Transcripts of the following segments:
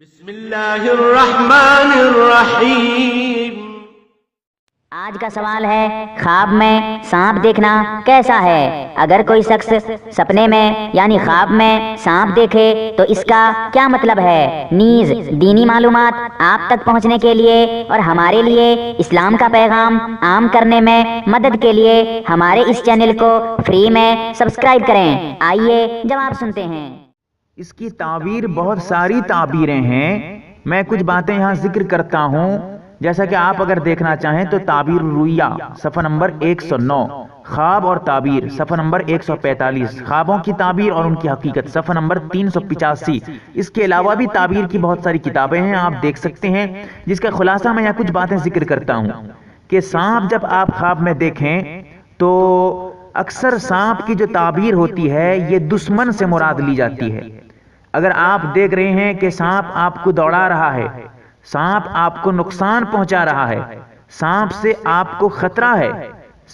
بسم اللہ الرحمن الرحیم۔ آج کا سوال ہے، خواب میں سانپ دیکھنا کیسا ہے؟ اگر کوئی شخص سپنے میں یعنی خواب میں سانپ دیکھے تو اس کا کیا مطلب ہے؟ نیز دینی معلومات آپ تک پہنچنے کے لیے اور ہمارے لیے اسلام کا پیغام عام کرنے میں مدد کے لیے ہمارے اس چینل کو فری میں سبسکرائب کریں۔ آئیے جواب سنتے ہیں۔ اس کی تعبیر بہت ساری تعبیریں ہیں، میں کچھ باتیں یہاں ذکر کرتا ہوں، جیسا کہ آپ اگر دیکھنا چاہیں تو تعبیر الرؤیا صفحہ نمبر 109، خواب اور تعبیر صفحہ نمبر 145، خوابوں کی تعبیر اور ان کی حقیقت صفحہ نمبر 385۔ اس کے علاوہ بھی تعبیر کی بہت ساری کتابیں ہیں، آپ دیکھ سکتے ہیں، جس کا خلاصہ میں یہاں کچھ باتیں ذکر کرتا ہوں کہ سانپ جب آپ خواب میں دیکھیں تو اکثر سانپ کی جو تعبیر ہوتی ہے یہ دشمن سے مراد لی جاتی ہے۔ اگر آپ دیکھ رہے ہیں کہ سانپ آپ کو دوڑا رہا ہے، سانپ آپ کو نقصان پہنچا رہا ہے، سانپ سے آپ کو خطرہ ہے،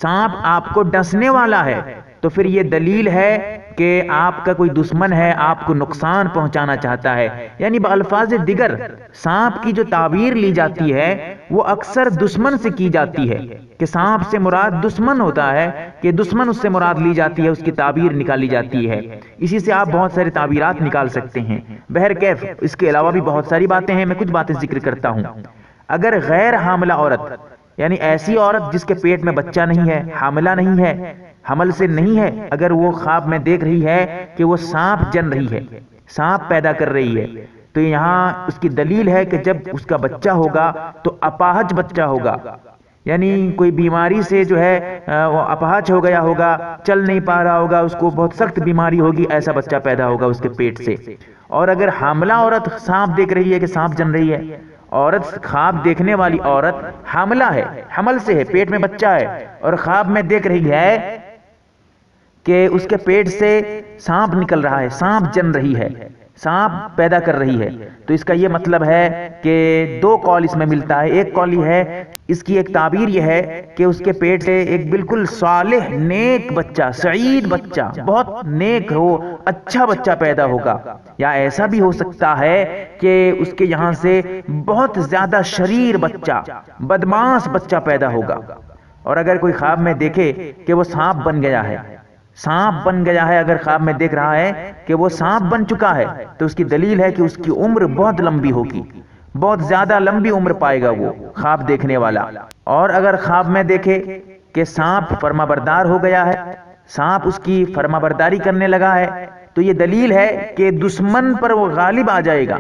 سانپ آپ کو ڈسنے والا ہے، تو پھر یہ دلیل ہے کہ آپ کا کوئی دشمن ہے، آپ کو نقصان پہنچانا چاہتا ہے۔ یعنی بالفاظ دیگر سانپ کی جو تعبیر لی جاتی ہے وہ اکثر دشمن سے کی جاتی ہے، کہ سانپ سے مراد دشمن ہوتا ہے، کہ دشمن اس سے مراد لی جاتی ہے، اس کی تعبیر نکالی جاتی ہے۔ اسی سے آپ بہت سارے تعبیرات نکال سکتے ہیں۔ بہرکیف اس کے علاوہ بھی بہت ساری باتیں ہیں، میں کچھ باتیں ذکر کرتا ہوں۔ اگر غیر حاملہ عورت، یعنی ایسی عورت جس کے پیٹ میں بچہ نہیں ہے، حاملہ نہیں ہے، حمل سے نہیں ہے، اگر وہ خواب میں دیکھ رہی ہے کہ وہ سانپ جن رہی ہے، سانپ پیدا کر رہی ہے، تو یہاں اس کی دلیل ہے کہ جب اس کا بچہ ہوگا تو اپاہج بچہ ہوگا، یعنی کوئی بیماری سے جو ہے وہ اپاہج ہو گیا ہوگا، چل نہیں پا رہا ہوگا، اس کو بہت سخت بیماری ہوگی، ایسا بچہ پیدا ہوگا اس کے پیٹ سے۔ اور اگر حاملہ عورت سانپ دیکھ رہی ہے کہ سانپ جن رہی ہے، عورت خواب دیکھنے والی عورت حاملہ ہے، حمل سے ہے، پیٹ میں بچہ ہے، اور خواب میں دیکھ رہی ہے کہ اس کے پیٹ سے سانپ نکل رہا ہے، سانپ جن رہی ہے، سانپ پیدا کر رہی ہے، تو اس کا یہ مطلب ہے کہ دو قول اس میں ملتا ہے۔ ایک قول یہ ہے، اس کی ایک تعبیر یہ ہے کہ اس کے پیٹ سے ایک بالکل صالح نیک بچہ، سعید بچہ، بہت نیک ہو، اچھا بچہ پیدا ہوگا، یا ایسا بھی ہو سکتا ہے کہ اس کے یہاں سے بہت زیادہ شریر بچہ، بدماش بچہ پیدا ہوگا۔ اور اگر کوئی خواب میں دیکھے کہ وہ سانپ بن گیا ہے، سانپ بن گیا ہے، اگر خواب میں دیکھ رہا ہے کہ وہ سانپ بن چکا ہے، تو اس کی دلیل ہے کہ اس کی عمر بہت لمبی ہوگی، بہت زیادہ لمبی عمر پائے گا وہ خواب دیکھنے والا۔ اور اگر خواب میں دیکھے کہ سانپ فرما بردار ہو گیا ہے، سانپ اس کی فرما برداری کرنے لگا ہے، تو یہ دلیل ہے کہ دشمن پر وہ غالب آ جائے گا،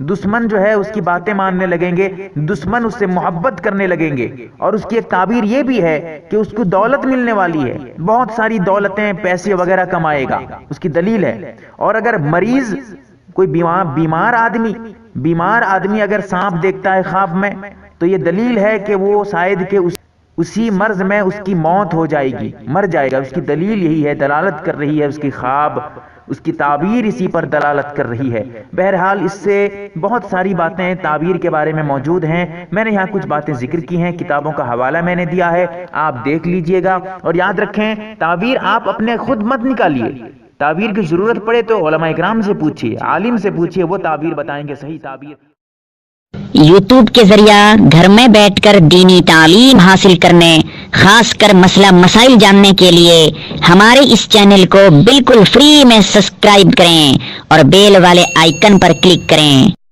دشمن جو ہے اس کی باتیں ماننے لگیں گے، دشمن اس سے محبت کرنے لگیں گے۔ اور اس کی ایک تعبیر یہ بھی ہے کہ اس کو دولت ملنے والی ہے، بہت ساری دولتیں، پیسے وغیرہ کمائے گا، اس کی دلیل ہے۔ اور اگر مریض، کوئی بیمار آدمی اگر سانپ دیکھتا ہے خواب میں، تو یہ دلیل ہے کہ وہ شاید کہ اسی مرض میں اس کی موت ہو جائے گی، مر جائے گا، اس کی دلیل یہی ہے، دلالت کر رہی ہے، اس کی خواب، اس کی تعبیر اسی پر دلالت کر رہی ہے۔ بہرحال اس سے بہت ساری باتیں تعبیر کے بارے میں موجود ہیں، میں نے یہاں کچھ باتیں ذکر کی ہیں، کتابوں کا حوالہ میں نے دیا ہے، آپ دیکھ لیجئے گا۔ اور یاد رکھیں، تعبیر آپ اپنے خود مت نکالیے، تعبیر کی ضرورت پڑے تو علماء اکرام سے پوچھیے، عالم سے پوچھیے، وہ تعبیر بتائیں گے، صحیح تعبیر۔ یوٹیوب کے ذریعہ گھر میں بیٹھ کر دینی تعلیم حاصل کرنے، خاص کر مسئلہ مسائل جاننے کے لیے ہمارے اس چینل کو بالکل فری میں سبسکرائب کریں اور بیل والے آئیکن پر کلک کریں۔